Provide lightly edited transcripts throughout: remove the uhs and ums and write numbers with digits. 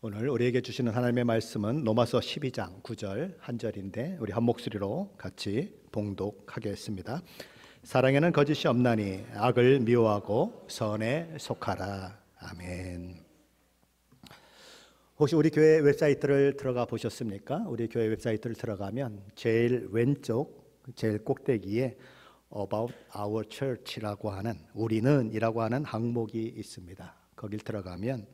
오늘 우리에게 주시는 하나님의 말씀은 로마서 12장 9절 한 절인데 우리 한 목소리로 같이 봉독하겠습니다. 사랑에는 거짓이 없나니 악을 미워하고 선에 속하라. 아멘. 혹시 우리 교회 웹사이트를 들어가 보셨습니까? 우리 교회 웹사이트를 들어가면 제일 왼쪽 제일 꼭대기에 About Our Church라고 하는 우리는 이라고 하는 항목이 있습니다. 거길 들어가면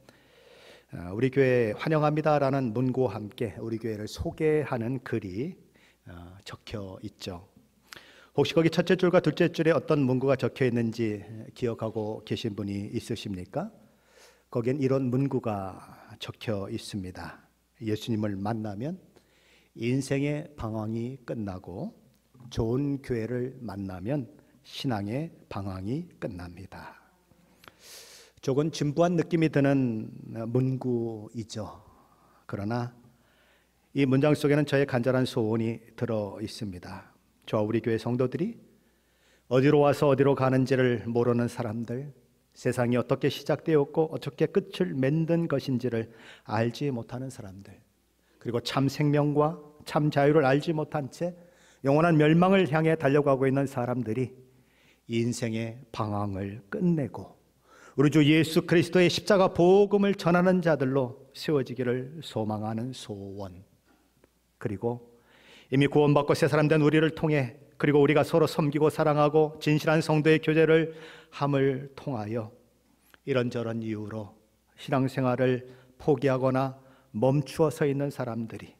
우리 교회 환영합니다라는 문구와 함께 우리 교회를 소개하는 글이 적혀 있죠. 혹시 거기 첫째 줄과 둘째 줄에 어떤 문구가 적혀 있는지 기억하고 계신 분이 있으십니까? 거기엔 이런 문구가 적혀 있습니다. 예수님을 만나면 인생의 방황이 끝나고 좋은 교회를 만나면 신앙의 방황이 끝납니다. 조금 진부한 느낌이 드는 문구이죠. 그러나 이 문장 속에는 저의 간절한 소원이 들어 있습니다. 저와 우리 교회 성도들이 어디로 와서 어디로 가는지를 모르는 사람들, 세상이 어떻게 시작되었고 어떻게 끝을 맺는 것인지를 알지 못하는 사람들, 그리고 참 생명과 참 자유를 알지 못한 채 영원한 멸망을 향해 달려가고 있는 사람들이 인생의 방황을 끝내고 우리 주 예수 그리스도의 십자가 복음을 전하는 자들로 세워지기를 소망하는 소원, 그리고 이미 구원받고 새 사람 된 우리를 통해 그리고 우리가 서로 섬기고 사랑하고 진실한 성도의 교제를 함을 통하여 이런저런 이유로 신앙생활을 포기하거나 멈추어 서 있는 사람들이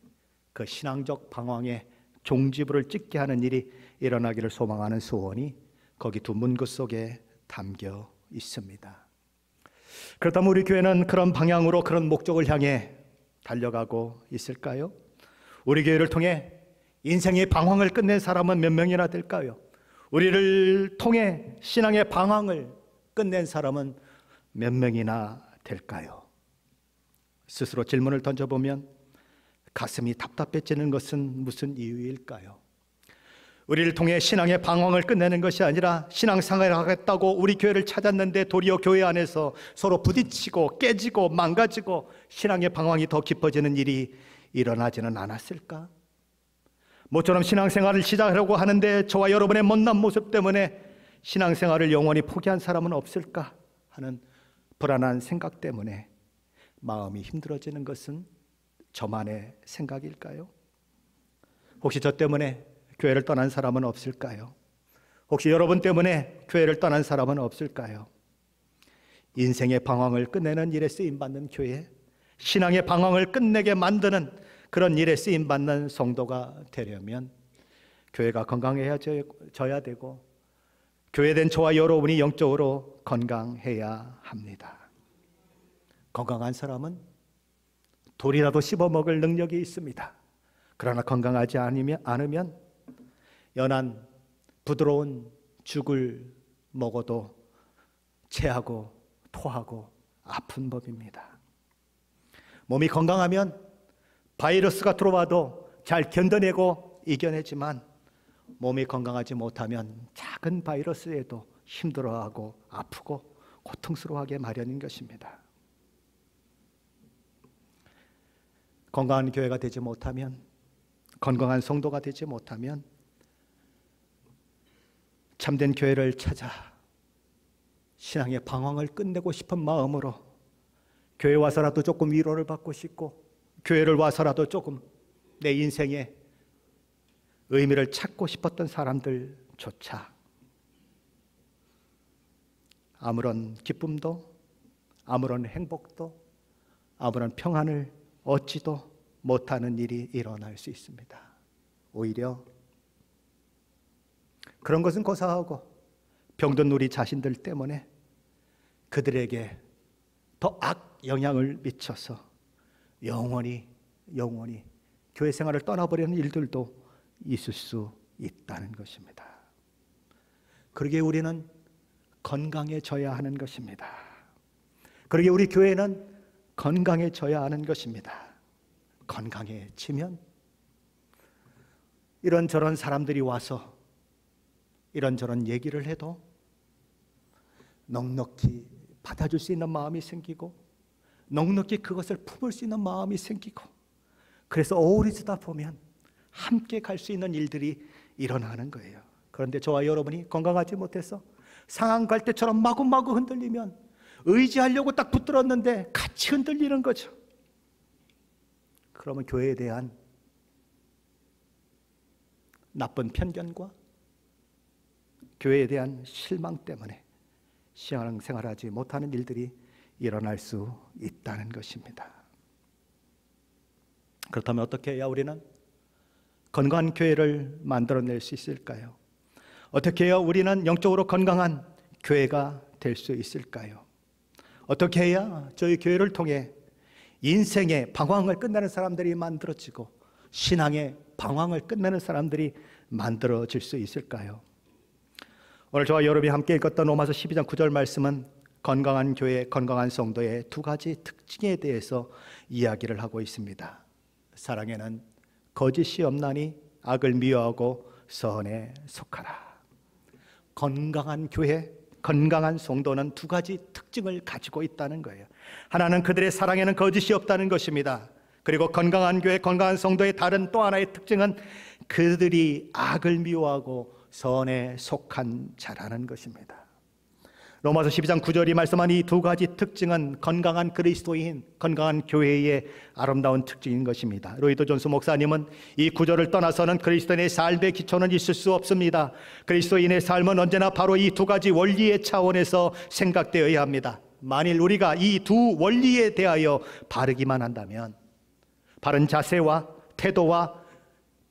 그 신앙적 방황에 종지부를 찍게 하는 일이 일어나기를 소망하는 소원이 거기 두 문구 속에 담겨 있습니다. 그렇다면 우리 교회는 그런 방향으로 그런 목적을 향해 달려가고 있을까요? 우리 교회를 통해 인생의 방황을 끝낸 사람은 몇 명이나 될까요? 우리를 통해 신앙의 방황을 끝낸 사람은 몇 명이나 될까요? 스스로 질문을 던져보면 가슴이 답답해지는 것은 무슨 이유일까요? 우리를 통해 신앙의 방황을 끝내는 것이 아니라 신앙생활을 하겠다고 우리 교회를 찾았는데 도리어 교회 안에서 서로 부딪히고 깨지고 망가지고 신앙의 방황이 더 깊어지는 일이 일어나지는 않았을까? 모처럼 신앙생활을 시작하려고 하는데 저와 여러분의 못난 모습 때문에 신앙생활을 영원히 포기한 사람은 없을까 하는 불안한 생각 때문에 마음이 힘들어지는 것은 저만의 생각일까요? 혹시 저 때문에 교회를 떠난 사람은 없을까요? 혹시 여러분 때문에 교회를 떠난 사람은 없을까요? 인생의 방황을 끝내는 일에 쓰임받는 교회, 신앙의 방황을 끝내게 만드는 그런 일에 쓰임받는 성도가 되려면 교회가 건강해져야 되고 교회된 저와 여러분이 영적으로 건강해야 합니다. 건강한 사람은 돌이라도 씹어먹을 능력이 있습니다. 그러나 건강하지 않으면 연한 부드러운 죽을 먹어도 체하고 토하고 아픈 법입니다. 몸이 건강하면 바이러스가 들어와도 잘 견뎌내고 이겨내지만 몸이 건강하지 못하면 작은 바이러스에도 힘들어하고 아프고 고통스러워하게 마련인 것입니다. 건강한 교회가 되지 못하면, 건강한 성도가 되지 못하면 참된 교회를 찾아 신앙의 방황을 끝내고 싶은 마음으로 교회 와서라도 조금 위로를 받고 싶고 교회를 와서라도 조금 내 인생에 의미를 찾고 싶었던 사람들조차 아무런 기쁨도 아무런 행복도 아무런 평안을 얻지도 못하는 일이 일어날 수 있습니다. 오히려 그런 것은 고사하고 병든 우리 자신들 때문에 그들에게 더 악 영향을 미쳐서 영원히 교회 생활을 떠나버리는 일들도 있을 수 있다는 것입니다. 그러기에 우리는 건강해져야 하는 것입니다. 그러기에 우리 교회는 건강해져야 하는 것입니다. 건강해지면 이런저런 사람들이 와서 이런저런 얘기를 해도 넉넉히 받아줄 수 있는 마음이 생기고 넉넉히 그것을 품을 수 있는 마음이 생기고, 그래서 어우러지다 보면 함께 갈 수 있는 일들이 일어나는 거예요. 그런데 저와 여러분이 건강하지 못해서 상한 갈대처럼 마구마구 흔들리면 의지하려고 딱 붙들었는데 같이 흔들리는 거죠. 그러면 교회에 대한 나쁜 편견과 교회에 대한 실망 때문에 신앙생활하지 못하는 일들이 일어날 수 있다는 것입니다. 그렇다면 어떻게 해야 우리는 건강한 교회를 만들어낼 수 있을까요? 어떻게 해야 우리는 영적으로 건강한 교회가 될 수 있을까요? 어떻게 해야 저희 교회를 통해 인생의 방황을 끝내는 사람들이 만들어지고 신앙의 방황을 끝내는 사람들이 만들어질 수 있을까요? 오늘 저와 여러분이 함께 읽었던 로마서 12장 9절 말씀은 건강한 교회, 건강한 성도의 두 가지 특징에 대해서 이야기를 하고 있습니다. 사랑에는 거짓이 없나니 악을 미워하고 선에 속하라. 건강한 교회, 건강한 성도는 두 가지 특징을 가지고 있다는 거예요. 하나는 그들의 사랑에는 거짓이 없다는 것입니다. 그리고 건강한 교회, 건강한 성도의 다른 또 하나의 특징은 그들이 악을 미워하고 선에 속한 자라는 것입니다. 로마서 12장 9절이 말씀한 이 두 가지 특징은 건강한 그리스도인, 건강한 교회의 아름다운 특징인 것입니다. 로이드 존스 목사님은 이 구절을 떠나서는 그리스도인의 삶의 기초는 있을 수 없습니다. 그리스도인의 삶은 언제나 바로 이 두 가지 원리의 차원에서 생각되어야 합니다. 만일 우리가 이 두 원리에 대하여 바르기만 한다면, 바른 자세와 태도와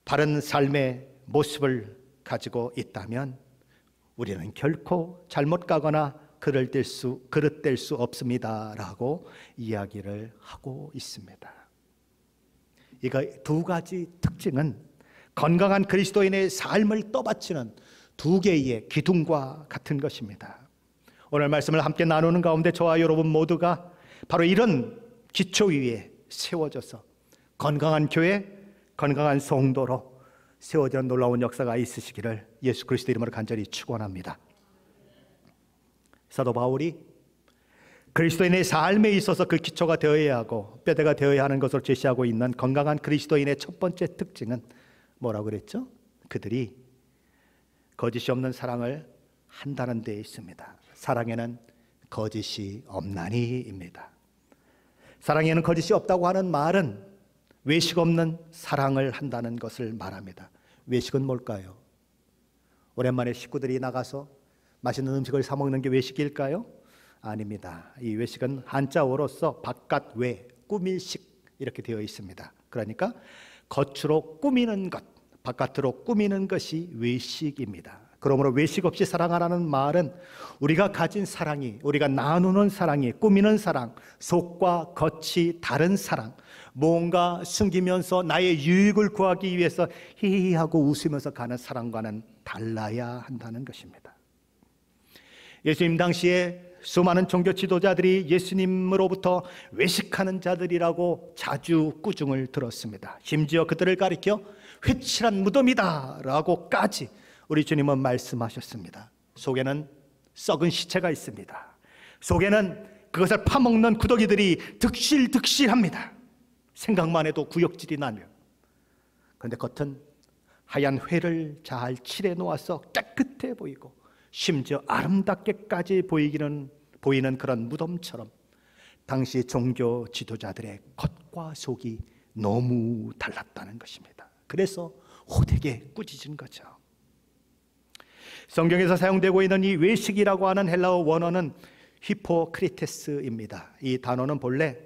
바른 삶의 모습을 가지고 있다면 우리는 결코 잘못 가거나 그릇될 수 없습니다 라고 이야기를 하고 있습니다. 이거 두 가지 특징은 건강한 그리스도인의 삶을 떠받치는 두 개의 기둥과 같은 것입니다. 오늘 말씀을 함께 나누는 가운데 저와 여러분 모두가 바로 이런 기초 위에 세워져서 건강한 교회, 건강한 성도로 세워지는 놀라운 역사가 있으시기를 예수 그리스도 이름으로 간절히 축원합니다. 사도 바울이 그리스도인의 삶에 있어서 그 기초가 되어야 하고 뼈대가 되어야 하는 것을 제시하고 있는 건강한 그리스도인의 첫 번째 특징은 뭐라고 그랬죠? 그들이 거짓이 없는 사랑을 한다는 데 있습니다. 사랑에는 거짓이 없나니입니다. 사랑에는 거짓이 없다고 하는 말은 외식 없는 사랑을 한다는 것을 말합니다. 외식은 뭘까요? 오랜만에 식구들이 나가서 맛있는 음식을 사 먹는 게 외식일까요? 아닙니다. 이 외식은 한자어로서 바깥 외, 꾸밀식 이렇게 되어 있습니다. 그러니까 겉으로 꾸미는 것, 바깥으로 꾸미는 것이 외식입니다. 그러므로 외식 없이 사랑하라는 말은 우리가 가진 사랑이, 우리가 나누는 사랑이, 꾸미는 사랑, 속과 겉이 다른 사랑, 뭔가 숨기면서 나의 유익을 구하기 위해서 히히하고 웃으면서 가는 사랑과는 달라야 한다는 것입니다. 예수님 당시에 수많은 종교 지도자들이 예수님으로부터 외식하는 자들이라고 자주 꾸중을 들었습니다. 심지어 그들을 가리켜 회칠한 무덤이다 라고까지 우리 주님은 말씀하셨습니다. 속에는 썩은 시체가 있습니다. 속에는 그것을 파먹는 구더기들이 득실득실합니다. 생각만 해도 구역질이 나며, 그런데 겉은 하얀 회를 잘 칠해 놓아서 깨끗해 보이고 심지어 아름답게까지 보이는 그런 무덤처럼 당시 종교 지도자들의 겉과 속이 너무 달랐다는 것입니다. 그래서 호되게 꾸짖은 거죠. 성경에서 사용되고 있는 이 외식이라고 하는 헬라어 원어는 히포크리테스입니다. 이 단어는 본래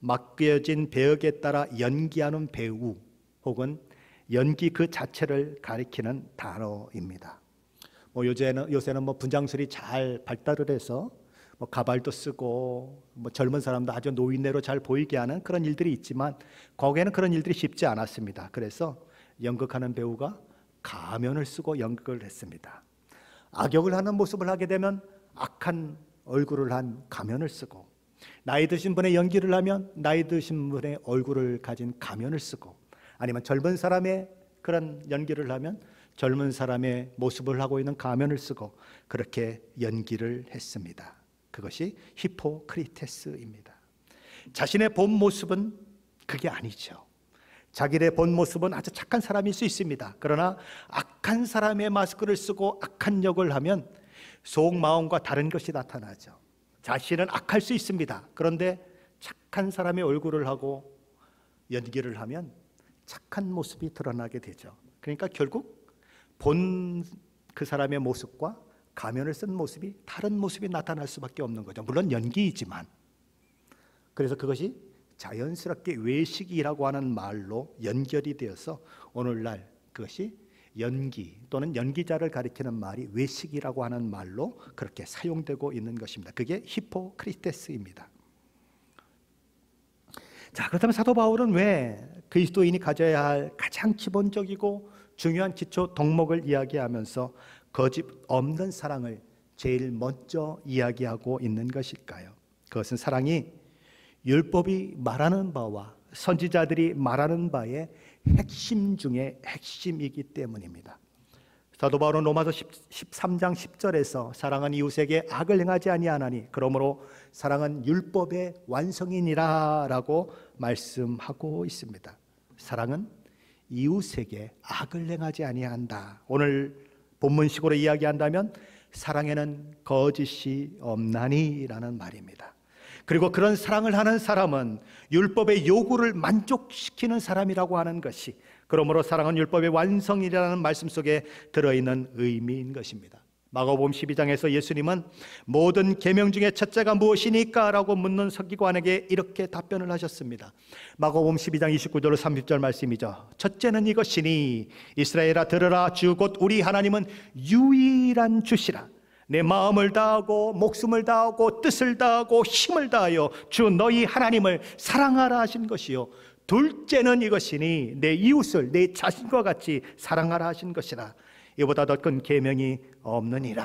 맡겨진 배역에 따라 연기하는 배우 혹은 연기 그 자체를 가리키는 단어입니다. 요새는 분장술이 잘 발달을 해서 가발도 쓰고 젊은 사람도 아주 노인네로 잘 보이게 하는 그런 일들이 있지만 거기에는 그런 일들이 쉽지 않았습니다. 그래서 연극하는 배우가 가면을 쓰고 연극을 했습니다. 악역을 하는 모습을 하게 되면 악한 얼굴을 한 가면을 쓰고, 나이 드신 분의 연기를 하면 나이 드신 분의 얼굴을 가진 가면을 쓰고, 아니면 젊은 사람의 그런 연기를 하면 젊은 사람의 모습을 하고 있는 가면을 쓰고 그렇게 연기를 했습니다. 그것이 히포크리테스입니다. 자신의 본 모습은 그게 아니죠. 자기의 본 모습은 아주 착한 사람일 수 있습니다. 그러나 악한 사람의 마스크를 쓰고 악한 역을 하면 속마음과 다른 것이 나타나죠. 자신은 악할 수 있습니다. 그런데 착한 사람의 얼굴을 하고 연기를 하면 착한 모습이 드러나게 되죠. 그러니까 결국 본 그 사람의 모습과 가면을 쓴 모습이 다른 모습이 나타날 수밖에 없는 거죠. 물론 연기이지만. 그래서 그것이 자연스럽게 외식이라고 하는 말로 연결이 되어서 오늘날 그것이 연기 또는 연기자를 가리키는 말이 외식이라고 하는 말로 그렇게 사용되고 있는 것입니다. 그게 히포크리테스입니다. 자, 그렇다면 사도 바울은 왜 그리스도인이 가져야 할 가장 기본적이고 중요한 기초 덕목을 이야기하면서 거짓 없는 사랑을 제일 먼저 이야기하고 있는 것일까요? 그것은 사랑이 율법이 말하는 바와 선지자들이 말하는 바의 핵심 중에 핵심이기 때문입니다. 사도 바울은 로마서 13장 10절에서 사랑은 이웃에게 악을 행하지 아니하나니 그러므로 사랑은 율법의 완성이니라 라고 말씀하고 있습니다. 사랑은 이웃에게 악을 행하지 아니한다. 오늘 본문식으로 이야기한다면 사랑에는 거짓이 없나니 라는 말입니다. 그리고 그런 사랑을 하는 사람은 율법의 요구를 만족시키는 사람이라고 하는 것이, 그러므로 사랑은 율법의 완성이라는 말씀 속에 들어있는 의미인 것입니다. 마가복음 12장에서 예수님은 모든 계명 중에 첫째가 무엇이니까? 라고 묻는 서기관에게 이렇게 답변을 하셨습니다. 마가복음 12장 29절 30절 말씀이죠. 첫째는 이것이니 이스라엘아 들으라, 주 곧 우리 하나님은 유일한 주시라. 내 마음을 다하고 목숨을 다하고 뜻을 다하고 힘을 다하여 주 너희 하나님을 사랑하라 하신 것이요, 둘째는 이것이니 내 이웃을 내 자신과 같이 사랑하라 하신 것이라. 이보다 더 큰 계명이 없느니라.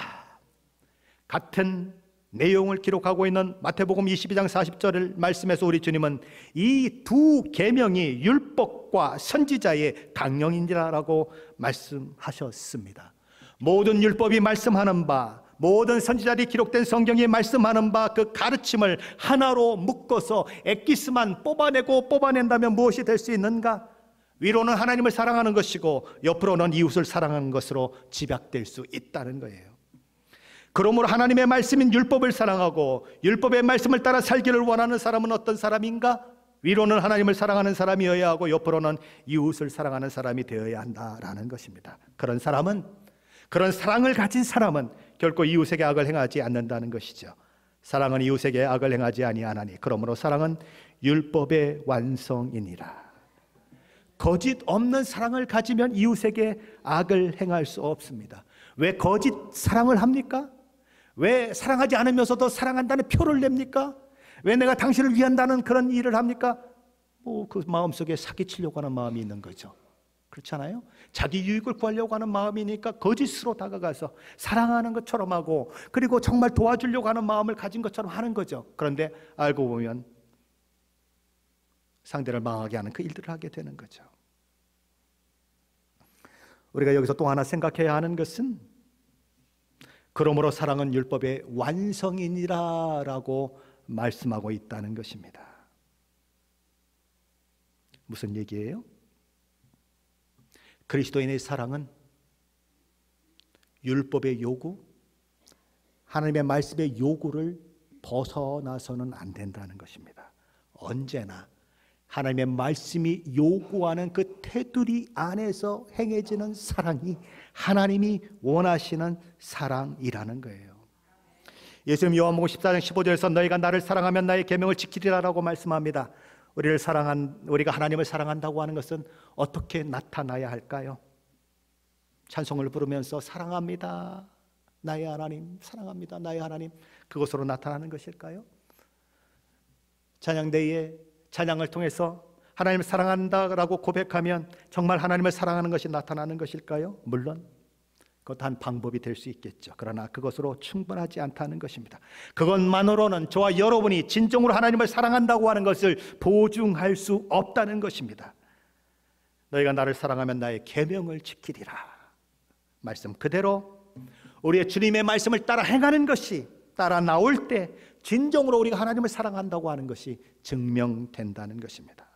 같은 내용을 기록하고 있는 마태복음 22장 40절 말씀에서 우리 주님은 이 두 계명이 율법과 선지자의 강령이라고 말씀하셨습니다. 모든 율법이 말씀하는 바, 모든 선지자들이 기록된 성경이 말씀하는 바, 그 가르침을 하나로 묶어서 엑기스만 뽑아낸다면 무엇이 될 수 있는가? 위로는 하나님을 사랑하는 것이고 옆으로는 이웃을 사랑하는 것으로 집약될 수 있다는 거예요. 그러므로 하나님의 말씀인 율법을 사랑하고 율법의 말씀을 따라 살기를 원하는 사람은 어떤 사람인가? 위로는 하나님을 사랑하는 사람이어야 하고 옆으로는 이웃을 사랑하는 사람이 되어야 한다라는 것입니다. 그런 사람은, 그런 사랑을 가진 사람은 결코 이웃에게 악을 행하지 않는다는 것이죠. 사랑은 이웃에게 악을 행하지 아니하나니 그러므로 사랑은 율법의 완성이니라. 거짓 없는 사랑을 가지면 이웃에게 악을 행할 수 없습니다. 왜 거짓 사랑을 합니까? 왜 사랑하지 않으면서도 사랑한다는 표를 냅니까? 왜 내가 당신을 위한다는 그런 일을 합니까? 그 마음속에 사기치려고 하는 마음이 있는 거죠. 그렇잖아요? 자기 유익을 구하려고 하는 마음이니까 거짓으로 다가가서 사랑하는 것처럼 하고, 그리고 정말 도와주려고 하는 마음을 가진 것처럼 하는 거죠. 그런데 알고 보면 상대를 망하게 하는 그 일들을 하게 되는 거죠. 우리가 여기서 또 하나 생각해야 하는 것은, 그러므로 사랑은 율법의 완성이니라 라고 말씀하고 있다는 것입니다. 무슨 얘기예요? 그리스도인의 사랑은 율법의 요구, 하나님의 말씀의 요구를 벗어나서는 안 된다는 것입니다. 언제나 하나님의 말씀이 요구하는 그 테두리 안에서 행해지는 사랑이 하나님이 원하시는 사랑이라는 거예요. 예수님 요한복음 14장 15절에서 너희가 나를 사랑하면 나의 계명을 지키리라 라고 말씀합니다. 우리가 하나님을 사랑한다고 하는 것은 어떻게 나타나야 할까요? 찬송을 부르면서 사랑합니다 나의 하나님, 사랑합니다 나의 하나님, 그것으로 나타나는 것일까요? 찬양대에 찬양을 통해서 하나님을 사랑한다라고 고백하면 정말 하나님을 사랑하는 것이 나타나는 것일까요? 물론 그것 한 방법이 될 수 있겠죠. 그러나 그것으로 충분하지 않다는 것입니다. 그것만으로는 저와 여러분이 진정으로 하나님을 사랑한다고 하는 것을 보증할 수 없다는 것입니다. 너희가 나를 사랑하면 나의 계명을 지키리라. 말씀 그대로 우리의 주님의 말씀을 따라 행하는 것이, 따라 나올 때 진정으로 우리가 하나님을 사랑한다고 하는 것이 증명된다는 것입니다.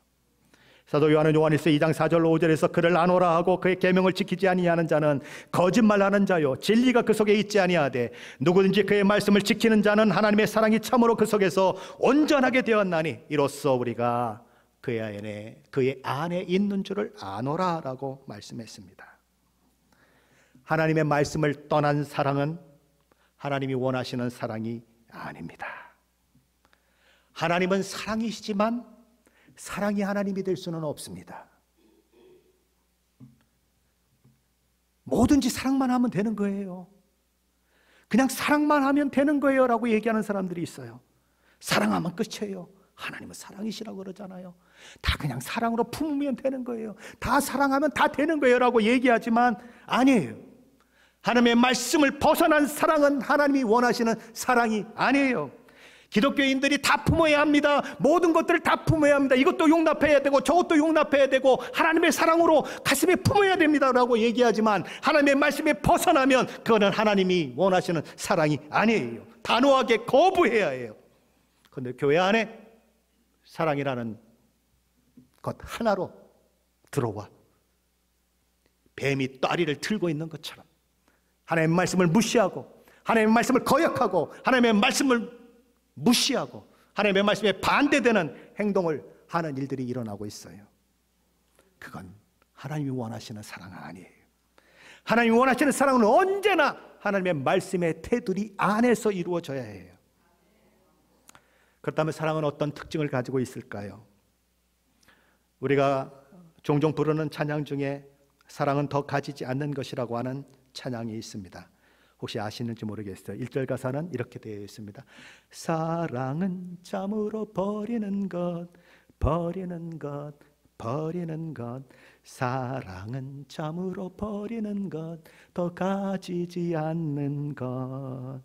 사도 요한은 요한일서 2장 4절 5절에서 그를 아노라 하고 그의 계명을 지키지 아니하는 자는 거짓말하는 자요 진리가 그 속에 있지 아니하되 누구든지 그의 말씀을 지키는 자는 하나님의 사랑이 참으로 그 속에서 온전하게 되었나니 이로써 우리가 그의 안에 있는 줄을 아노라라고 말씀했습니다. 하나님의 말씀을 떠난 사랑은 하나님이 원하시는 사랑이 아닙니다. 하나님은 사랑이시지만 사랑이 하나님이 될 수는 없습니다. 뭐든지 사랑만 하면 되는 거예요. 그냥 사랑만 하면 되는 거예요 라고 얘기하는 사람들이 있어요. 사랑하면 끝이에요. 하나님은 사랑이시라고 그러잖아요. 다 그냥 사랑으로 품으면 되는 거예요. 다 사랑하면 다 되는 거예요 라고 얘기하지만 아니에요. 하나님의 말씀을 벗어난 사랑은 하나님이 원하시는 사랑이 아니에요. 기독교인들이 다 품어야 합니다. 모든 것들을 다 품어야 합니다. 이것도 용납해야 되고 저것도 용납해야 되고 하나님의 사랑으로 가슴에 품어야 됩니다 라고 얘기하지만 하나님의 말씀에 벗어나면 그거는 하나님이 원하시는 사랑이 아니에요. 단호하게 거부해야 해요. 그런데 교회 안에 사랑이라는 것 하나로 들어와 뱀이 따리를 들고 있는 것처럼 하나님의 말씀을 무시하고 하나님의 말씀을 거역하고 하나님의 말씀을 무시하고 하나님의 말씀에 반대되는 행동을 하는 일들이 일어나고 있어요. 그건 하나님이 원하시는 사랑 아니에요. 하나님이 원하시는 사랑은 언제나 하나님의 말씀의 테두리 안에서 이루어져야 해요. 그렇다면 사랑은 어떤 특징을 가지고 있을까요? 우리가 종종 부르는 찬양 중에 사랑은 더 가지지 않는 것이라고 하는 찬양이 있습니다. 혹시 아시는지 모르겠어요. 1절 가사는 이렇게 되어 있습니다. 사랑은 참으로 버리는 것, 버리는 것, 버리는 것. 사랑은 참으로 버리는 것, 더 가지지 않는 것.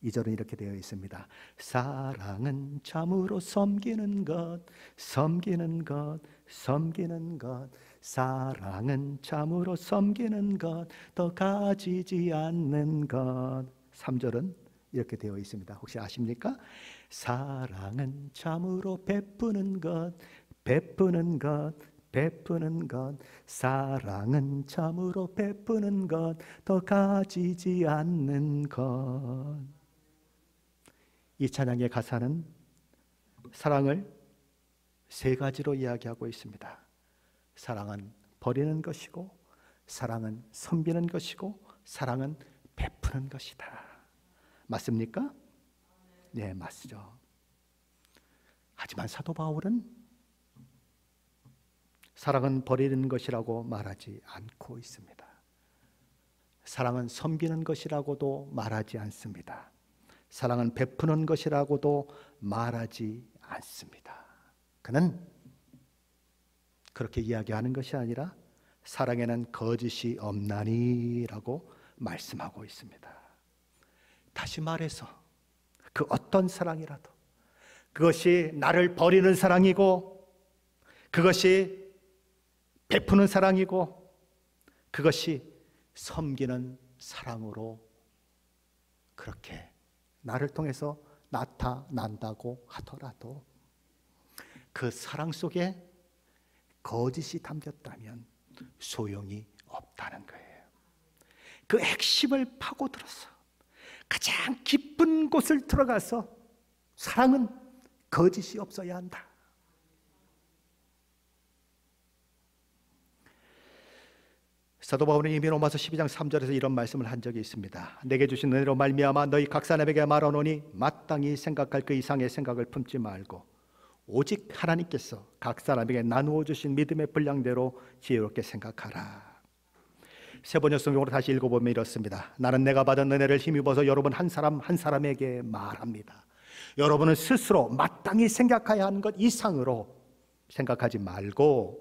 2절은 이렇게 되어 있습니다. 사랑은 참으로 섬기는 것, 섬기는 것, 섬기는 것. 사랑은 참으로 섬기는 것, 더 가지지 않는 것. 3절은 이렇게 되어 있습니다. 혹시 아십니까? 사랑은 참으로 베푸는 것, 베푸는 것, 베푸는 것. 사랑은 참으로 베푸는 것, 더 가지지 않는 것. 이 찬양의 가사는 사랑을 세 가지로 이야기하고 있습니다. 사랑은 버리는 것이고, 사랑은 섬기는 것이고, 사랑은 베푸는 것이다. 맞습니까? 네, 맞죠. 하지만 사도 바울은 사랑은 버리는 것이라고 말하지 않고 있습니다. 사랑은 섬기는 것이라고도 말하지 않습니다. 사랑은 베푸는 것이라고도 말하지 않습니다. 그는 그렇게 이야기하는 것이 아니라 사랑에는 거짓이 없나니라고 말씀하고 있습니다. 다시 말해서 그 어떤 사랑이라도 그것이 나를 버리는 사랑이고, 그것이 베푸는 사랑이고, 그것이 섬기는 사랑으로 그렇게 나를 통해서 나타난다고 하더라도 그 사랑 속에 거짓이 담겼다면 소용이 없다는 거예요. 그 핵심을 파고들어서 가장 깊은 곳을 들어가서 사랑은 거짓이 없어야 한다. 사도 바울은 이미 로마서 12장 3절에서 이런 말씀을 한 적이 있습니다. 내게 주신 은혜로 말미암아 너희 각 사람에게 말하노니 마땅히 생각할 그 이상의 생각을 품지 말고 오직 하나님께서 각 사람에게 나누어 주신 믿음의 분량대로 지혜롭게 생각하라. 세번역 성경으로 다시 읽어보면 이렇습니다. 나는 내가 받은 은혜를 힘입어서 여러분 한 사람 한 사람에게 말합니다. 여러분은 스스로 마땅히 생각해야 하는 것 이상으로 생각하지 말고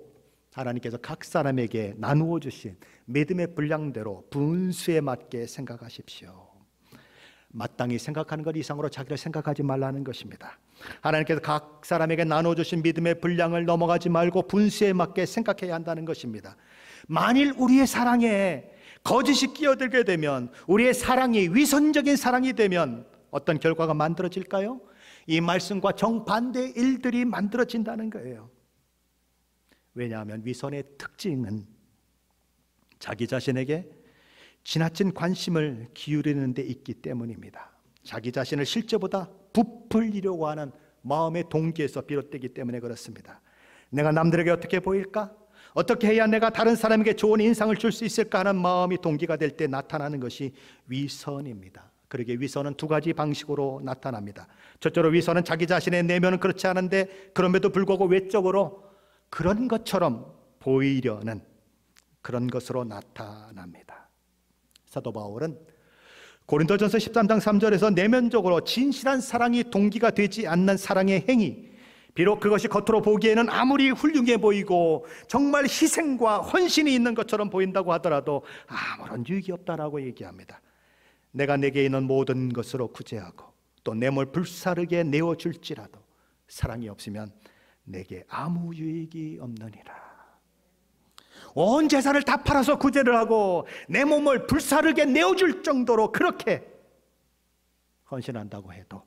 하나님께서 각 사람에게 나누어 주신 믿음의 분량대로 분수에 맞게 생각하십시오. 마땅히 생각하는 것 이상으로 자기를 생각하지 말라는 것입니다. 하나님께서 각 사람에게 나누어 주신 믿음의 분량을 넘어가지 말고 분수에 맞게 생각해야 한다는 것입니다. 만일 우리의 사랑에 거짓이 끼어들게 되면, 우리의 사랑이 위선적인 사랑이 되면 어떤 결과가 만들어질까요? 이 말씀과 정반대의 일들이 만들어진다는 거예요. 왜냐하면 위선의 특징은 자기 자신에게 지나친 관심을 기울이는 데 있기 때문입니다. 자기 자신을 실제보다 부풀리려고 하는 마음의 동기에서 비롯되기 때문에 그렇습니다. 내가 남들에게 어떻게 보일까? 어떻게 해야 내가 다른 사람에게 좋은 인상을 줄 수 있을까 하는 마음이 동기가 될 때 나타나는 것이 위선입니다. 그러기에 위선은 두 가지 방식으로 나타납니다. 첫째로 위선은 자기 자신의 내면은 그렇지 않은데 그럼에도 불구하고 외적으로 그런 것처럼 보이려는 그런 것으로 나타납니다. 사도 바울은 고린도전서 13장 3절에서 내면적으로 진실한 사랑이 동기가 되지 않는 사랑의 행위, 비록 그것이 겉으로 보기에는 아무리 훌륭해 보이고 정말 희생과 헌신이 있는 것처럼 보인다고 하더라도 아무런 유익이 없다라고 얘기합니다. 내가 내게 있는 모든 것으로 구제하고 또 내 몸을 불사르게 내어줄지라도 사랑이 없으면 내게 아무 유익이 없느니라. 온 재산을 다 팔아서 구제를 하고 내 몸을 불사르게 내어줄 정도로 그렇게 헌신한다고 해도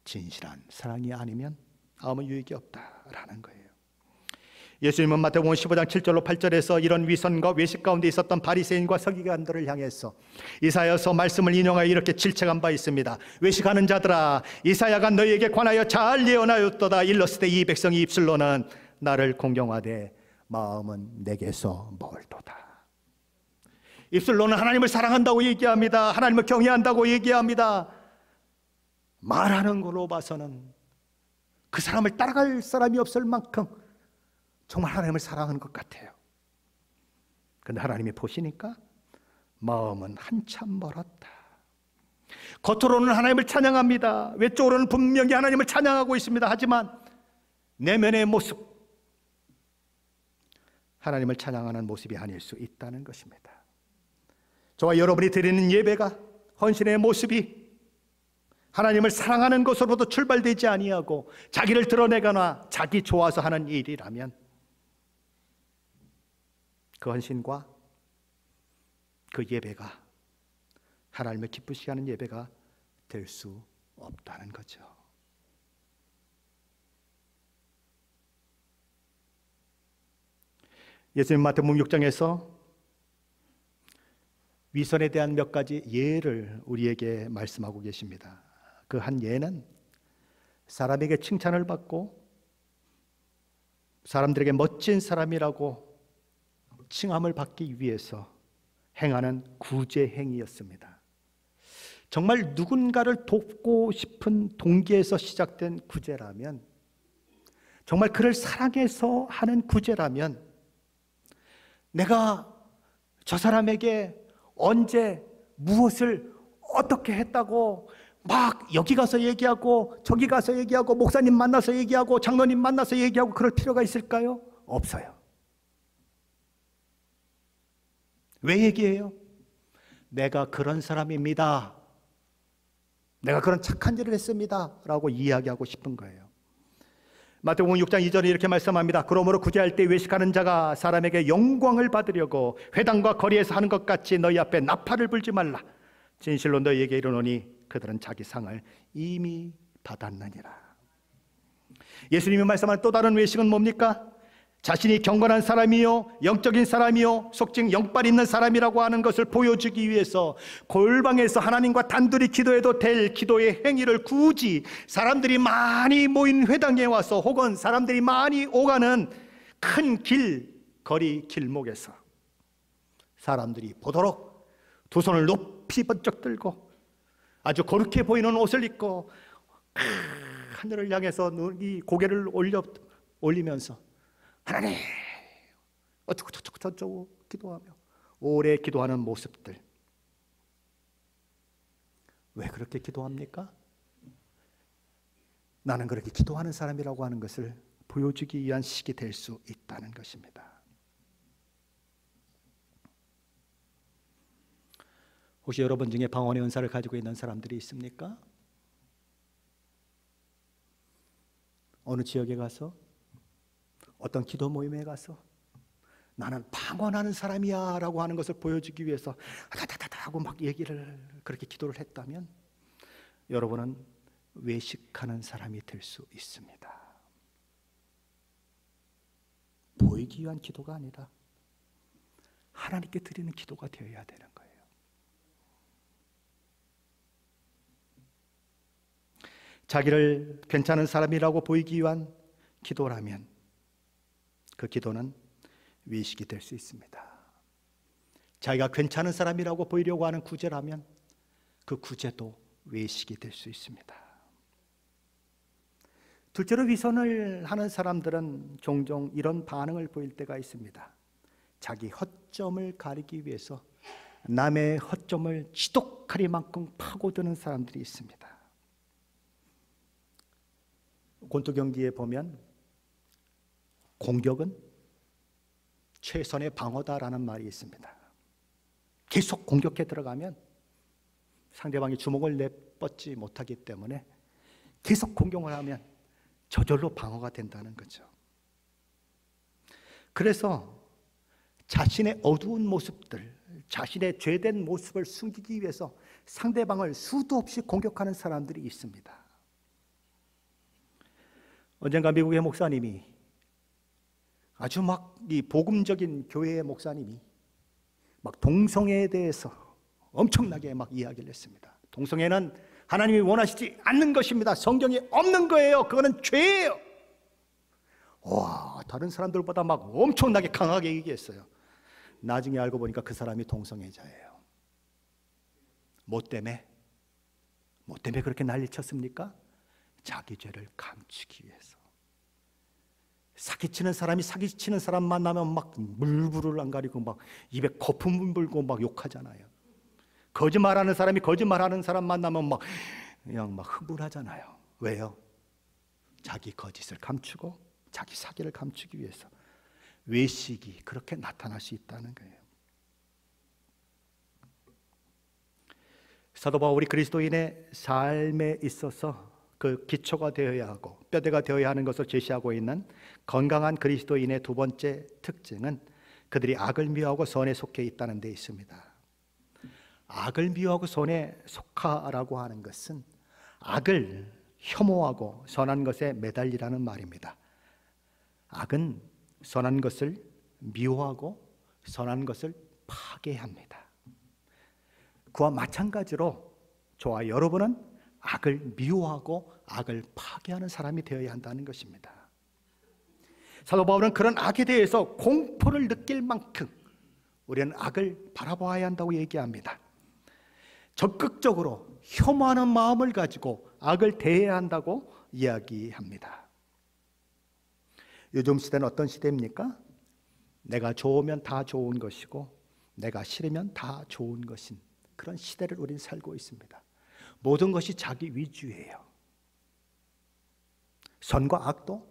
진실한 사랑이 아니면 아무 유익이 없다라는 거예요. 예수님은 마태복음 15장 7절로 8절에서 이런 위선과 외식 가운데 있었던 바리새인과 서기관들을 향해서 이사야서 말씀을 인용하여 이렇게 질책한 바 있습니다. 외식하는 자들아, 이사야가 너희에게 관하여 잘 예언하였도다. 일러스되 이 백성이 입술로는 나를 공경하되 마음은 내게서 멀도다. 입술로는 하나님을 사랑한다고 얘기합니다. 하나님을 경외한다고 얘기합니다. 말하는 걸로 봐서는 그 사람을 따라갈 사람이 없을 만큼 정말 하나님을 사랑하는 것 같아요. 그런데 하나님이 보시니까 마음은 한참 멀었다. 겉으로는 하나님을 찬양합니다. 외적으로는 분명히 하나님을 찬양하고 있습니다. 하지만 내면의 모습, 하나님을 찬양하는 모습이 아닐 수 있다는 것입니다. 저와 여러분이 드리는 예배가, 헌신의 모습이 하나님을 사랑하는 것으로부터 출발되지 아니하고 자기를 드러내거나 자기 좋아서 하는 일이라면 그 헌신과 그 예배가 하나님을 기쁘시게 하는 예배가 될 수 없다는 거죠. 예수님 마태복음 6장에서 위선에 대한 몇 가지 예를 우리에게 말씀하고 계십니다. 그 한 예는 사람에게 칭찬을 받고 사람들에게 멋진 사람이라고 칭함을 받기 위해서 행하는 구제 행위였습니다. 정말 누군가를 돕고 싶은 동기에서 시작된 구제라면, 정말 그를 사랑해서 하는 구제라면, 내가 저 사람에게 언제 무엇을 어떻게 했다고 막 여기 가서 얘기하고 저기 가서 얘기하고 목사님 만나서 얘기하고 장로님 만나서 얘기하고 그럴 필요가 있을까요? 없어요. 왜 얘기해요? 내가 그런 사람입니다. 내가 그런 착한 일을 했습니다. 라고 이야기하고 싶은 거예요. 마태복음 6장 2절에 이렇게 말씀합니다. 그러므로 구제할 때 외식하는 자가 사람에게 영광을 받으려고 회당과 거리에서 하는 것 같이 너희 앞에 나팔을 불지 말라. 진실로 너희에게 이르노니 그들은 자기 상을 이미 받았느니라. 예수님이 말씀하는 또 다른 외식은 뭡니까? 자신이 경건한 사람이요, 영적인 사람이요, 속칭 영빨 있는 사람이라고 하는 것을 보여주기 위해서 골방에서 하나님과 단둘이 기도해도 될 기도의 행위를 굳이 사람들이 많이 모인 회당에 와서 혹은 사람들이 많이 오가는 큰 거리 길목에서 사람들이 보도록 두 손을 높이 번쩍 들고 아주 거룩해 보이는 옷을 입고 하늘을 향해서 이 고개를 올리면서 하나님 어쩌고 저쩌고 저쩌고 기도하며 오래 기도하는 모습들, 왜 그렇게 기도합니까? 나는 그렇게 기도하는 사람이라고 하는 것을 보여주기 위한 식이 될 수 있다는 것입니다. 혹시 여러분 중에 방언의 은사를 가지고 있는 사람들이 있습니까? 어느 지역에 가서, 어떤 기도 모임에 가서 나는 방언하는 사람이야 라고 하는 것을 보여주기 위해서 다다다다 라고 막 얘기를 그렇게 기도를 했다면 여러분은 외식하는 사람이 될 수 있습니다. 보이기 위한 기도가 아니라 하나님께 드리는 기도가 되어야 되는 거예요. 자기를 괜찮은 사람이라고 보이기 위한 기도라면 그 기도는 외식이 될 수 있습니다. 자기가 괜찮은 사람이라고 보이려고 하는 구제라면 그 구제도 외식이 될 수 있습니다. 둘째로 위선을 하는 사람들은 종종 이런 반응을 보일 때가 있습니다. 자기 허점을 가리기 위해서 남의 허점을 지독하리만큼 파고드는 사람들이 있습니다. 권투경기에 보면 공격은 최선의 방어다라는 말이 있습니다. 계속 공격해 들어가면 상대방이 주먹을 내뻗지 못하기 때문에 계속 공격을 하면 저절로 방어가 된다는 거죠. 그래서 자신의 어두운 모습들, 자신의 죄된 모습을 숨기기 위해서 상대방을 수도 없이 공격하는 사람들이 있습니다. 언젠가 미국의 목사님이 아주 막 이 복음적인 교회의 목사님이 막 동성애에 대해서 엄청나게 막 이야기를 했습니다. 동성애는 하나님이 원하시지 않는 것입니다. 성경에 없는 거예요. 그거는 죄예요. 와, 다른 사람들보다 막 엄청나게 강하게 얘기했어요. 나중에 알고 보니까 그 사람이 동성애자예요. 뭐 때문에 그렇게 난리 쳤습니까? 자기 죄를 감추기 위해서. 사기치는 사람이 사기치는 사람 만나면 막 물불을 안 가리고 막 입에 거품 불고 막 욕하잖아요. 거짓말하는 사람이 거짓말하는 사람 만나면 막 그냥 막 흥분하잖아요. 왜요? 자기 거짓을 감추고 자기 사기를 감추기 위해서. 외식이 그렇게 나타날 수 있다는 거예요. 사도 바울이 그리스도인의 삶에 있어서 그 기초가 되어야 하고 뼈대가 되어야 하는 것을 제시하고 있는 건강한 그리스도인의 두 번째 특징은 그들이 악을 미워하고 선에 속해 있다는 데 있습니다. 악을 미워하고 선에 속하라고 하는 것은 악을 혐오하고 선한 것에 매달리라는 말입니다. 악은 선한 것을 미워하고 선한 것을 파괴합니다. 그와 마찬가지로 저와 여러분은 악을 미워하고 악을 파괴하는 사람이 되어야 한다는 것입니다. 사도 바울은 그런 악에 대해서 공포를 느낄 만큼 우리는 악을 바라봐야 한다고 얘기합니다. 적극적으로 혐오하는 마음을 가지고 악을 대해야 한다고 이야기합니다. 요즘 시대는 어떤 시대입니까? 내가 좋으면 다 좋은 것이고 내가 싫으면 다 좋은 것인 그런 시대를 우리는 살고 있습니다. 모든 것이 자기 위주예요. 선과 악도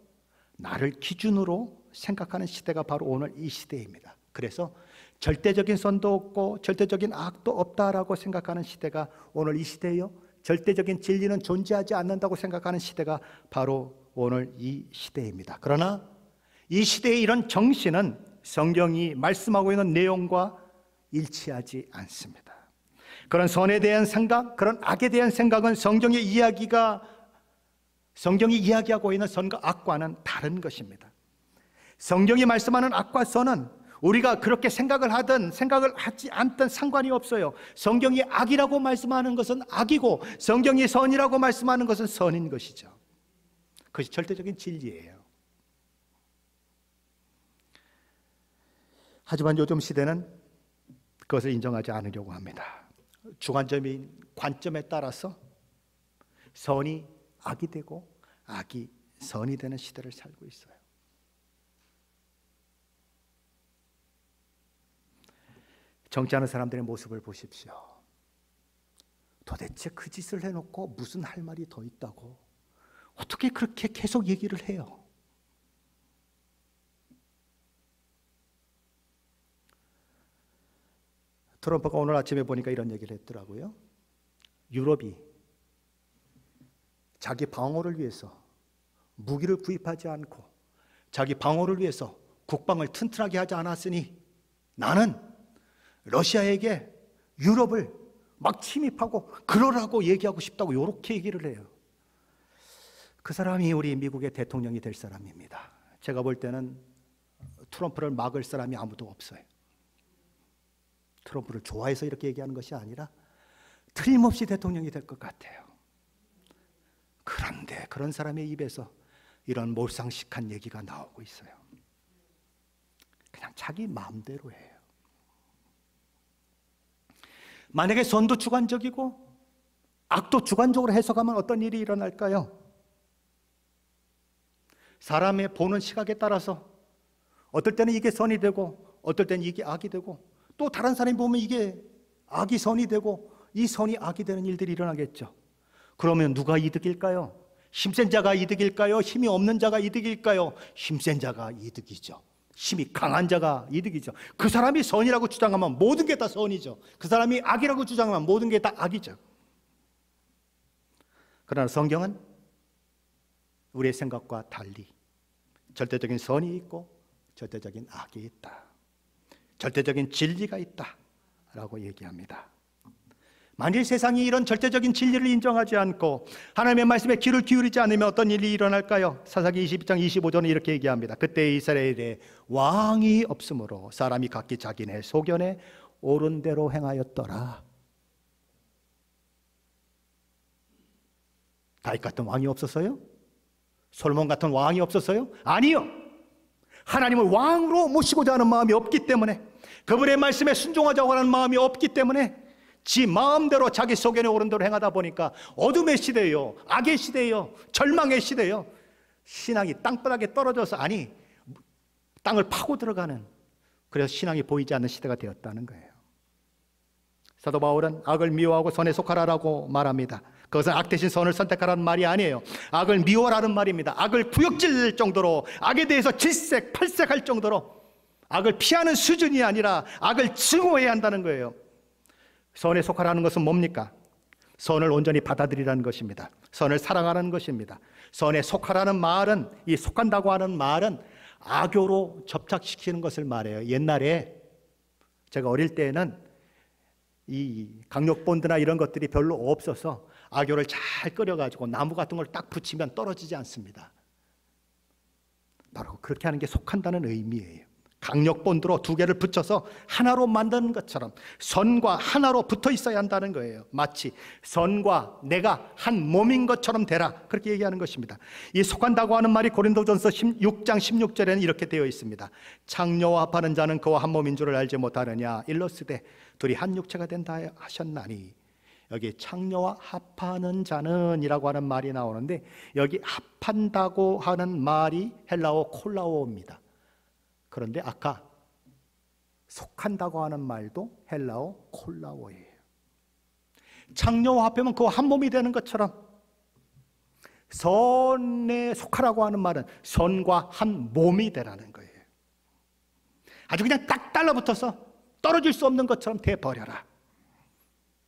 나를 기준으로 생각하는 시대가 바로 오늘 이 시대입니다. 그래서 절대적인 선도 없고 절대적인 악도 없다라고 생각하는 시대가 오늘 이 시대예요. 절대적인 진리는 존재하지 않는다고 생각하는 시대가 바로 오늘 이 시대입니다. 그러나 이 시대의 이런 정신은 성경이 말씀하고 있는 내용과 일치하지 않습니다. 그런 선에 대한 생각, 그런 악에 대한 생각은 성경이 이야기하고 있는 선과 악과는 다른 것입니다. 성경이 말씀하는 악과 선은 우리가 그렇게 생각을 하든 생각을 하지 않든 상관이 없어요. 성경이 악이라고 말씀하는 것은 악이고 성경이 선이라고 말씀하는 것은 선인 것이죠. 그것이 절대적인 진리예요. 하지만 요즘 시대는 그것을 인정하지 않으려고 합니다. 주관적인 관점에 따라서 선이 악이 되고 악이 선이 되는 시대를 살고 있어요. 정치하는 사람들의 모습을 보십시오. 도대체 그 짓을 해놓고 무슨 할 말이 더 있다고 어떻게 그렇게 계속 얘기를 해요? 트럼프가 오늘 아침에 보니까 이런 얘기를 했더라고요. 유럽이 자기 방어를 위해서 무기를 구입하지 않고 자기 방어를 위해서 국방을 튼튼하게 하지 않았으니 나는 러시아에게 유럽을 막 침입하고 그러라고 얘기하고 싶다고 이렇게 얘기를 해요. 그 사람이 우리 미국의 대통령이 될 사람입니다. 제가 볼 때는 트럼프를 막을 사람이 아무도 없어요. 트럼프를 좋아해서 이렇게 얘기하는 것이 아니라 틀림없이 대통령이 될 것 같아요. 그런데 그런 사람의 입에서 이런 몰상식한 얘기가 나오고 있어요. 그냥 자기 마음대로 해요. 만약에 선도 주관적이고 악도 주관적으로 해석하면 어떤 일이 일어날까요? 사람의 보는 시각에 따라서 어떨 때는 이게 선이 되고 어떨 때는 이게 악이 되고 또 다른 사람이 보면 이게 악이 선이 되고 이 선이 악이 되는 일들이 일어나겠죠. 그러면 누가 이득일까요? 힘센 자가 이득일까요? 힘이 없는 자가 이득일까요? 힘센 자가 이득이죠. 힘이 강한 자가 이득이죠. 그 사람이 선이라고 주장하면 모든 게 다 선이죠. 그 사람이 악이라고 주장하면 모든 게 다 악이죠. 그러나 성경은 우리의 생각과 달리 절대적인 선이 있고 절대적인 악이 있다. 절대적인 진리가 있다 라고 얘기합니다. 만일 세상이 이런 절대적인 진리를 인정하지 않고 하나님의 말씀에 귀를 기울이지 않으면 어떤 일이 일어날까요? 사사기 22장 25절은 이렇게 얘기합니다. 그때 이스라엘에 왕이 없으므로 사람이 각기 자기네 소견에 옳은 대로 행하였더라. 다윗 같은 왕이 없었어요? 솔몬 같은 왕이 없었어요? 아니요. 하나님을 왕으로 모시고자 하는 마음이 없기 때문에, 그분의 말씀에 순종하자고 하는 마음이 없기 때문에 지 마음대로 자기 소견에 옳은 대로 행하다 보니까 어둠의 시대요, 악의 시대요, 절망의 시대요, 신앙이 땅바닥에 떨어져서 땅을 파고 들어가는, 그래서 신앙이 보이지 않는 시대가 되었다는 거예요. 사도 바울은 악을 미워하고 선에 속하라라고 말합니다. 그것은 악 대신 선을 선택하라는 말이 아니에요. 악을 미워라는 말입니다. 악을 구역질 정도로, 악에 대해서 질색팔색할 정도로 악을 피하는 수준이 아니라 악을 증오해야 한다는 거예요. 선에 속하라는 것은 뭡니까? 선을 온전히 받아들이라는 것입니다. 선을 사랑하는 것입니다. 선에 속하라는 말은, 이 속한다고 하는 말은 악교로 접착시키는 것을 말해요. 옛날에 제가 어릴 때는 이 강력본드나 이런 것들이 별로 없어서 악교를 잘 끓여가지고 나무 같은 걸 딱 붙이면 떨어지지 않습니다. 바로 그렇게 하는 게 속한다는 의미예요. 강력본드로 두 개를 붙여서 하나로 만드는 것처럼 선과 하나로 붙어 있어야 한다는 거예요. 마치 선과 내가 한 몸인 것처럼 되라, 그렇게 얘기하는 것입니다. 이 속한다고 하는 말이 고린도전서 6장 16절에는 이렇게 되어 있습니다. 창녀와 합하는 자는 그와 한 몸인 줄을 알지 못하느냐. 일러스되 둘이 한 육체가 된다 하셨나니. 여기 창녀와 합하는 자는 이라고 하는 말이 나오는데, 여기 합한다고 하는 말이 헬라어 콜라오입니다. 그런데 아까 속한다고 하는 말도 헬라어 콜라오예요. 창녀와 합하면 그와 한 몸이 되는 것처럼 선에 속하라고 하는 말은 선과 한 몸이 되라는 거예요. 아주 그냥 딱 달라붙어서 떨어질 수 없는 것처럼 돼버려라,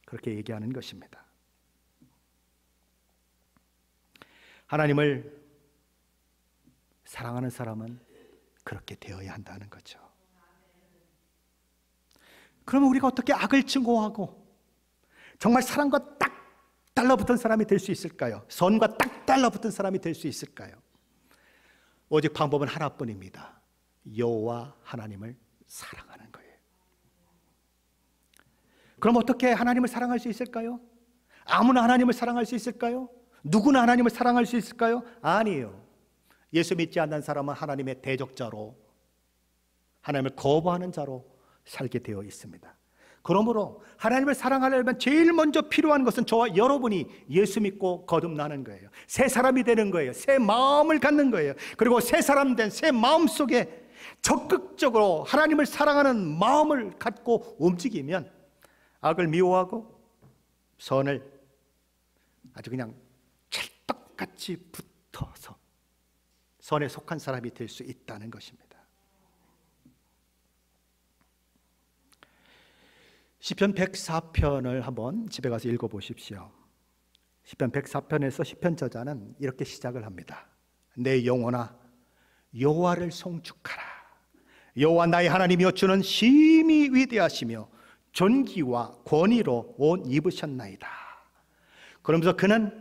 그렇게 얘기하는 것입니다. 하나님을 사랑하는 사람은 그렇게 되어야 한다는 거죠. 그러면 우리가 어떻게 악을 증오하고 정말 사랑과 딱 달라붙은 사람이 될 수 있을까요? 선과 딱 달라붙은 사람이 될 수 있을까요? 오직 방법은 하나뿐입니다. 여호와 하나님을 사랑하는 거예요. 그럼 어떻게 하나님을 사랑할 수 있을까요? 아무나 하나님을 사랑할 수 있을까요? 누구나 하나님을 사랑할 수 있을까요? 아니에요. 예수 믿지 않는 사람은 하나님의 대적자로, 하나님을 거부하는 자로 살게 되어 있습니다. 그러므로 하나님을 사랑하려면 제일 먼저 필요한 것은 저와 여러분이 예수 믿고 거듭나는 거예요. 새 사람이 되는 거예요. 새 마음을 갖는 거예요. 그리고 새 사람 된 새 마음 속에 적극적으로 하나님을 사랑하는 마음을 갖고 움직이면 악을 미워하고 선을 아주 그냥 찰떡같이 붙어서 선에 속한 사람이 될 수 있다는 것입니다. 시편 104편을 한번 집에 가서 읽어보십시오. 시편 104편에서 시편 저자는 이렇게 시작을 합니다. 내 영혼아 여호와를 송축하라. 여호와 나의 하나님이여, 주는 심히 위대하시며 존귀와 권위로 옷 입으셨나이다. 그러면서 그는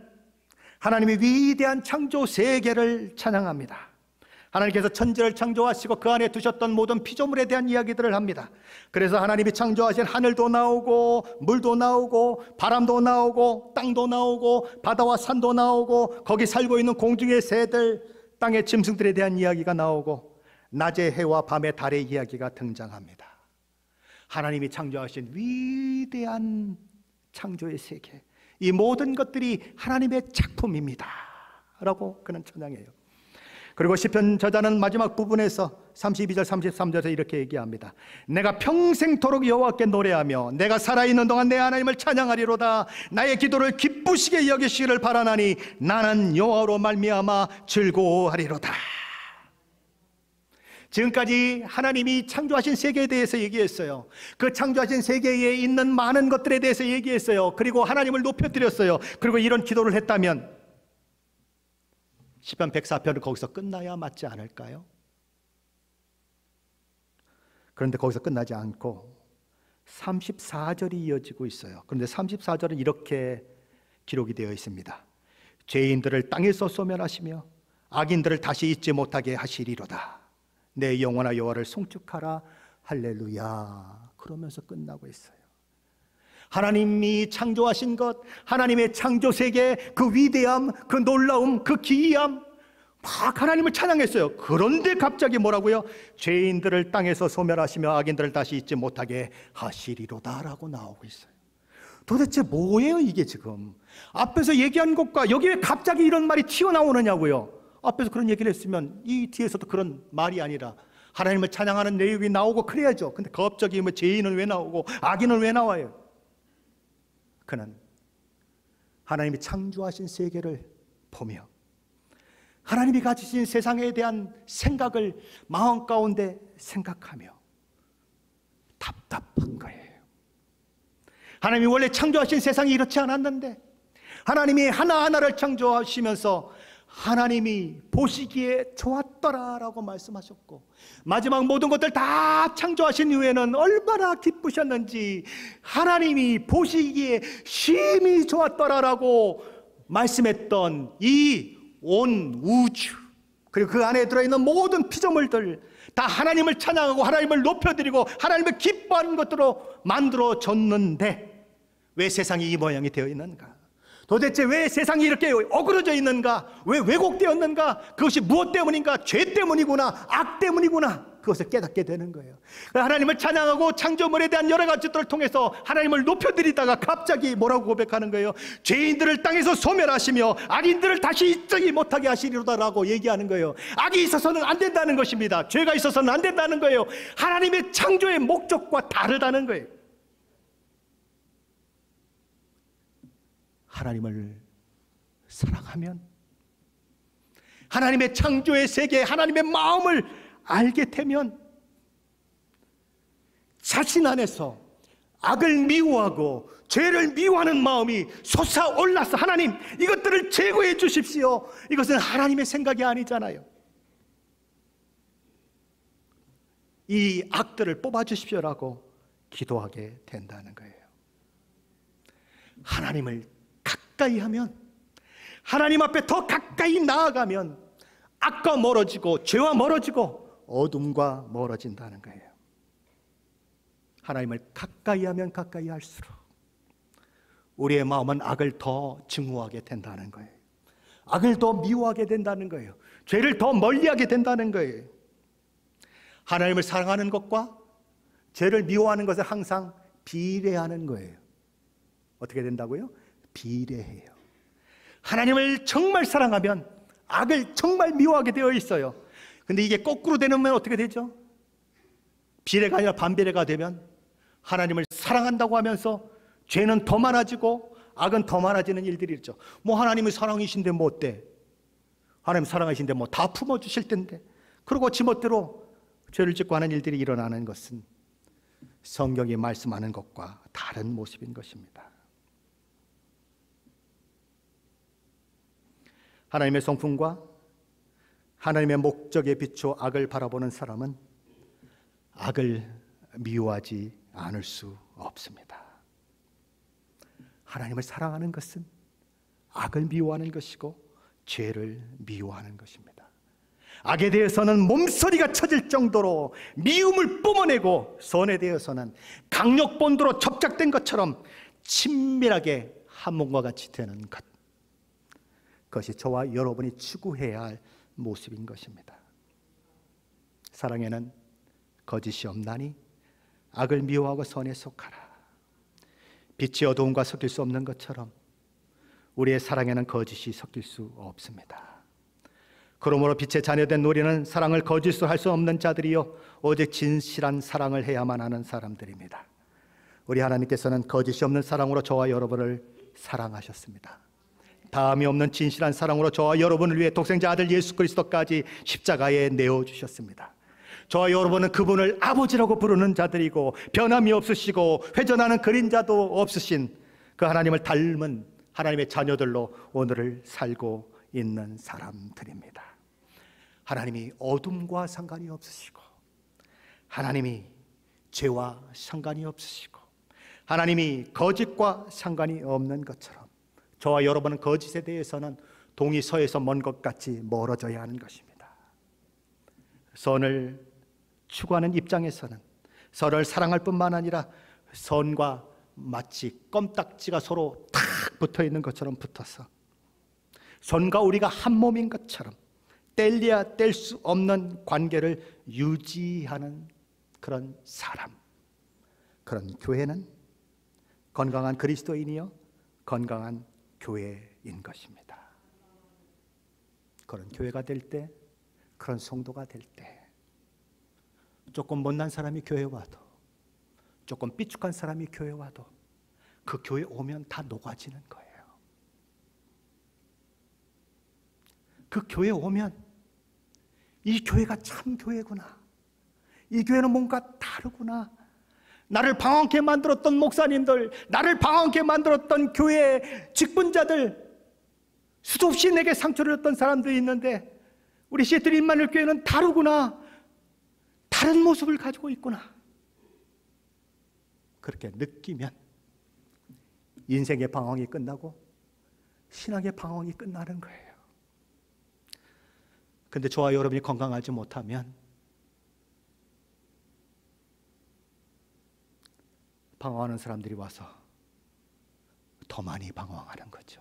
하나님의 위대한 창조 세계를 찬양합니다. 하나님께서 천지를 창조하시고 그 안에 두셨던 모든 피조물에 대한 이야기들을 합니다. 그래서 하나님이 창조하신 하늘도 나오고 물도 나오고 바람도 나오고 땅도 나오고 바다와 산도 나오고 거기 살고 있는 공중의 새들, 땅의 짐승들에 대한 이야기가 나오고 낮의 해와 밤의 달의 이야기가 등장합니다. 하나님이 창조하신 위대한 창조의 세계, 이 모든 것들이 하나님의 작품입니다 라고 그는 찬양해요. 그리고 시편 저자는 마지막 부분에서 32절 33절에서 이렇게 얘기합니다. 내가 평생토록 여호와께 노래하며 내가 살아있는 동안 내 하나님을 찬양하리로다. 나의 기도를 기쁘시게 여기시기를 바라나니 나는 여호와로 말미암아 즐거워하리로다. 지금까지 하나님이 창조하신 세계에 대해서 얘기했어요. 그 창조하신 세계에 있는 많은 것들에 대해서 얘기했어요. 그리고 하나님을 높여드렸어요. 그리고 이런 기도를 했다면 시편 104편은 거기서 끝나야 맞지 않을까요? 그런데 거기서 끝나지 않고 34절이 이어지고 있어요. 그런데 34절은 이렇게 기록이 되어 있습니다. 죄인들을 땅에서 소멸하시며 악인들을 다시 잊지 못하게 하시리로다. 내 영혼아 여호와를 송축하라. 할렐루야. 그러면서 끝나고 있어요. 하나님이 창조하신 것, 하나님의 창조세계, 그 위대함, 그 놀라움, 그 기이함, 막 하나님을 찬양했어요. 그런데 갑자기 뭐라고요? 죄인들을 땅에서 소멸하시며 악인들을 다시 잊지 못하게 하시리로다 라고 나오고 있어요. 도대체 뭐예요 이게 지금? 앞에서 얘기한 것과 여기에 갑자기 이런 말이 튀어나오느냐고요. 앞에서 그런 얘기를 했으면 이 뒤에서도 그런 말이 아니라 하나님을 찬양하는 내용이 나오고 그래야죠. 근데 갑자기 뭐 죄인은 왜 나오고 악인은 왜 나와요? 그는 하나님이 창조하신 세계를 보며 하나님이 가지신 세상에 대한 생각을 마음 가운데 생각하며 답답한 거예요. 하나님이 원래 창조하신 세상이 이렇지 않았는데 하나님이 하나하나를 창조하시면서 하나님이 보시기에 좋았더라라고 말씀하셨고 마지막 모든 것들 다 창조하신 이후에는 얼마나 기쁘셨는지 하나님이 보시기에 심히 좋았더라라고 말씀했던 이 온 우주 그리고 그 안에 들어있는 모든 피조물들 다 하나님을 찬양하고 하나님을 높여드리고 하나님을 기뻐하는 것들로 만들어졌는데 왜 세상이 이 모양이 되어 있는가? 도대체 왜 세상이 이렇게 어그러져 있는가? 왜 왜곡되었는가? 그것이 무엇 때문인가? 죄 때문이구나, 악 때문이구나. 그것을 깨닫게 되는 거예요. 하나님을 찬양하고 창조물에 대한 여러 가지들을 통해서 하나님을 높여드리다가 갑자기 뭐라고 고백하는 거예요? 죄인들을 땅에서 소멸하시며 악인들을 다시 잊지 못하게 하시리로다라고 얘기하는 거예요. 악이 있어서는 안 된다는 것입니다. 죄가 있어서는 안 된다는 거예요. 하나님의 창조의 목적과 다르다는 거예요. 하나님을 사랑하면 하나님의 창조의 세계, 하나님의 마음을 알게 되면 자신 안에서 악을 미워하고 죄를 미워하는 마음이 솟아올라서 하나님 이것들을 제거해 주십시오. 이것은 하나님의 생각이 아니잖아요. 이 악들을 뽑아 주십시오라고 기도하게 된다는 거예요. 하나님을 가까이 하면 하나님 앞에 더 가까이 나아가면 악과 멀어지고 죄와 멀어지고 어둠과 멀어진다는 거예요. 하나님을 가까이 하면 가까이 할수록 우리의 마음은 악을 더 증오하게 된다는 거예요. 악을 더 미워하게 된다는 거예요. 죄를 더 멀리하게 된다는 거예요. 하나님을 사랑하는 것과 죄를 미워하는 것을 항상 비례하는 거예요. 어떻게 된다고요? 비례해요. 하나님을 정말 사랑하면 악을 정말 미워하게 되어 있어요. 근데 이게 거꾸로 되면 어떻게 되죠? 비례가 아니라 반비례가 되면 하나님을 사랑한다고 하면서 죄는 더 많아지고 악은 더 많아지는 일들이 있죠. 뭐 하나님이 사랑이신데 뭐 어때? 하나님 사랑하신데 뭐 다 품어주실 텐데. 그리고 지멋대로 죄를 짓고 하는 일들이 일어나는 것은 성경이 말씀하는 것과 다른 모습인 것입니다. 하나님의 성품과 하나님의 목적에 비추어 악을 바라보는 사람은 악을 미워하지 않을 수 없습니다. 하나님을 사랑하는 것은 악을 미워하는 것이고 죄를 미워하는 것입니다. 악에 대해서는 몸서리가 쳐질 정도로 미움을 뿜어내고, 선에 대해서는 강력본드로 접착된 것처럼 친밀하게 한 몸과 같이 되는 것, 그것이 저와 여러분이 추구해야 할 모습인 것입니다. 사랑에는 거짓이 없나니 악을 미워하고 선에 속하라. 빛이 어두움과 섞일 수 없는 것처럼 우리의 사랑에는 거짓이 섞일 수 없습니다. 그러므로 빛의 자녀된 우리는 사랑을 거짓으로 할 수 없는 자들이요 오직 진실한 사랑을 해야만 하는 사람들입니다. 우리 하나님께서는 거짓이 없는 사랑으로 저와 여러분을 사랑하셨습니다. 다함이 없는 진실한 사랑으로 저와 여러분을 위해 독생자 아들 예수 그리스도까지 십자가에 내어주셨습니다. 저와 여러분은 그분을 아버지라고 부르는 자들이고, 변함이 없으시고 회전하는 그림자도 없으신 그 하나님을 닮은 하나님의 자녀들로 오늘을 살고 있는 사람들입니다. 하나님이 어둠과 상관이 없으시고, 하나님이 죄와 상관이 없으시고, 하나님이 거짓과 상관이 없는 것처럼 저와 여러분은 거짓에 대해서는 동이 서에서 먼 것 같이 멀어져야 하는 것입니다. 선을 추구하는 입장에서는 서로를 사랑할 뿐만 아니라 선과 마치 껌딱지가 서로 탁 붙어 있는 것처럼 붙어서 선과 우리가 한 몸인 것처럼 뗄래야 뗄 수 없는 관계를 유지하는 그런 사람, 그런 교회는 건강한 그리스도인이요 건강한 교회인 것입니다. 그런 교회가 될 때, 그런 성도가 될 때, 조금 못난 사람이 교회 와도, 조금 삐죽한 사람이 교회 와도 그 교회 오면 다 녹아지는 거예요. 그 교회 오면 이 교회가 참 교회구나, 이 교회는 뭔가 다르구나, 나를 방황케 만들었던 목사님들, 나를 방황케 만들었던 교회 직분자들, 수도 없이 내게 상처를 줬던 사람들이 있는데 우리 시애틀 임마누엘 교회는 다르구나, 다른 모습을 가지고 있구나, 그렇게 느끼면 인생의 방황이 끝나고 신앙의 방황이 끝나는 거예요. 근데 저와 여러분이 건강하지 못하면 방황하는 사람들이 와서 더 많이 방황하는 거죠.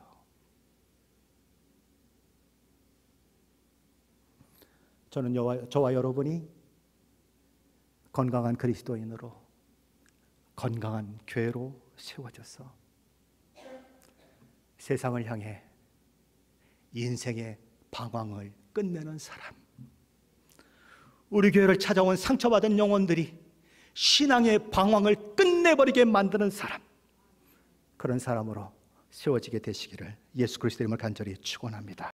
저는 저와 여러분이 건강한 그리스도인으로, 건강한 교회로 세워져서 세상을 향해 인생의 방황을 끝내는 사람, 우리 교회를 찾아온 상처받은 영혼들이 신앙의 방황을 끝내버리게 만드는 사람, 그런 사람으로 세워지게 되시기를 예수 그리스도 이름을 간절히 축원합니다.